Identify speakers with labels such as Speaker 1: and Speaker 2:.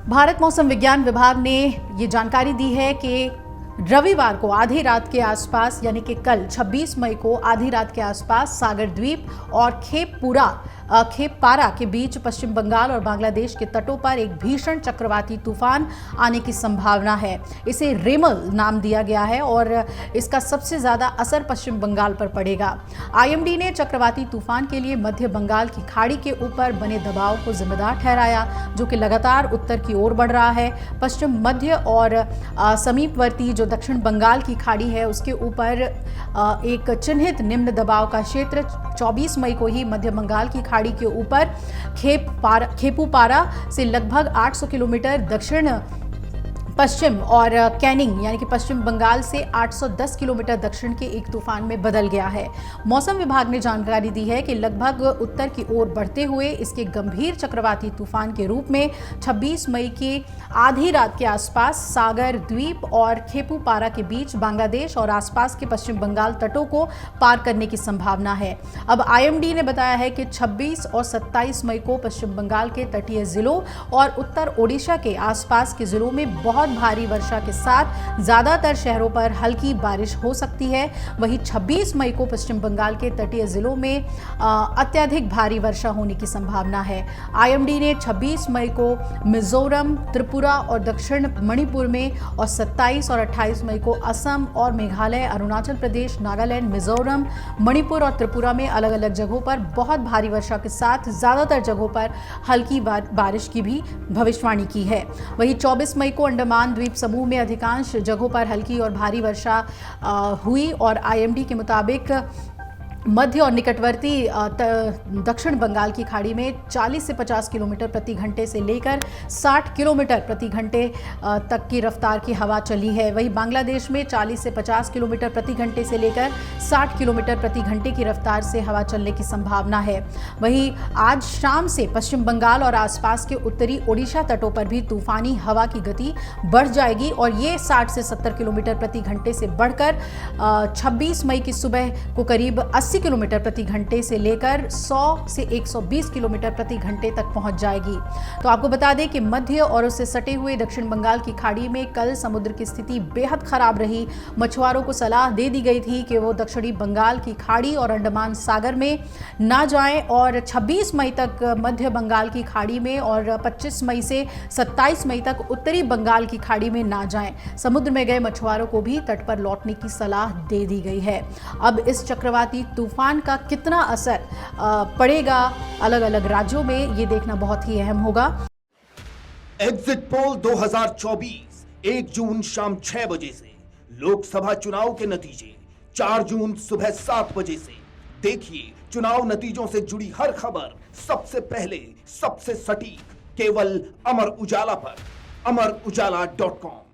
Speaker 1: भारत मौसम विज्ञान विभाग ने ये जानकारी दी है कि रविवार को आधी रात के आसपास यानी कि कल 26 मई को आधी रात के आसपास सागर द्वीप और खेपपारा के बीच पश्चिम बंगाल और बांग्लादेश के तटों पर एक भीषण चक्रवाती तूफान आने की संभावना है। इसे रेमल नाम दिया गया है और इसका सबसे ज्यादा असर पश्चिम बंगाल पर पड़ेगा। आईएमडी ने चक्रवाती तूफान के लिए मध्य बंगाल की खाड़ी के ऊपर बने दबाव को जिम्मेदार ठहराया, जो कि लगातार उत्तर की ओर बढ़ रहा है। पश्चिम मध्य और समीपवर्ती जो दक्षिण बंगाल की खाड़ी है उसके ऊपर एक चिन्हित निम्न दबाव का क्षेत्र 24 मई को ही मध्य बंगाल की खाड़ी के ऊपर खेपुपारा से लगभग 800 किलोमीटर दक्षिण पश्चिम और कैनिंग यानी कि पश्चिम बंगाल से 810 किलोमीटर दक्षिण के एक तूफान में बदल गया है। मौसम विभाग ने जानकारी दी है कि लगभग उत्तर की ओर बढ़ते हुए इसके गंभीर चक्रवाती तूफान के रूप में 26 मई की आधी रात के आसपास सागर द्वीप और खेपुपारा के बीच बांग्लादेश और आसपास के पश्चिम बंगाल तटों को पार करने की संभावना है। अब आईएमडी ने बताया है कि 26 और 27 मई को पश्चिम बंगाल के तटीय जिलों और उत्तर ओडिशा के आसपास के जिलों में बहुत भारी वर्षा के साथ ज्यादातर शहरों पर हल्की बारिश हो सकती है। वहीं 26 मई को पश्चिम बंगाल के तटीय जिलों में अत्यधिक भारी वर्षा होने की संभावना है। आईएमडी ने 26 मई को मिजोरम, त्रिपुरा और दक्षिण मणिपुर में और 27 और 28 मई को असम और मेघालय, अरुणाचल प्रदेश, नागालैंड, मिजोरम, मणिपुर और त्रिपुरा में अलग अलग जगहों पर बहुत भारी वर्षा के साथ ज्यादातर जगहों पर हल्की बारिश की भी भविष्यवाणी की है। वहीं 24 मई को अंडमान द्वीप समूह में अधिकांश जगहों पर हल्की और भारी वर्षा हुई और आईएमडी के मुताबिक मध्य और निकटवर्ती दक्षिण बंगाल की खाड़ी में 40 से 50 किलोमीटर प्रति घंटे से लेकर 60 किलोमीटर प्रति घंटे तक की रफ्तार की हवा चली है। वहीं बांग्लादेश में 40 से 50 किलोमीटर प्रति घंटे से लेकर 60 किलोमीटर प्रति घंटे की रफ्तार से हवा चलने की संभावना है। वहीं आज शाम से पश्चिम बंगाल और आसपास के उत्तरी ओडिशा तटों पर भी तूफानी हवा की गति बढ़ जाएगी और ये 60 से 70 किलोमीटर प्रति घंटे से बढ़कर 26 मई की सुबह को करीब 80 किलोमीटर प्रति घंटे से लेकर 100 से 120 किलोमीटर प्रति घंटे तक पहुंच जाएगी। तो आपको बता दें कि मध्य और उससे सटे हुए दक्षिण बंगाल की खाड़ी में कल समुद्र की स्थिति बेहद खराब रही। मछुआरों को सलाह दे दी गई थी कि वो दक्षिणी बंगाल की खाड़ी और अंडमान सागर में ना जाएं और 26 मई तक मध्य बंगाल की खाड़ी में और 25 मई से 27 मई तक उत्तरी बंगाल की खाड़ी में ना जाएं। समुद्र में गए मछुआरों को भी तट पर लौटने की सलाह दे दी गई है। अब इस चक्रवाती तूफान का कितना असर पड़ेगा अलग अलग राज्यों में, ये देखना बहुत ही अहम होगा।
Speaker 2: एग्जिट पोल 2024 1 जून शाम 6 बजे से, लोकसभा चुनाव के नतीजे 4 जून सुबह 7 बजे से। देखिए चुनाव नतीजों से जुड़ी हर खबर सबसे पहले, सबसे सटीक, केवल अमर उजाला पर, amarujala.com।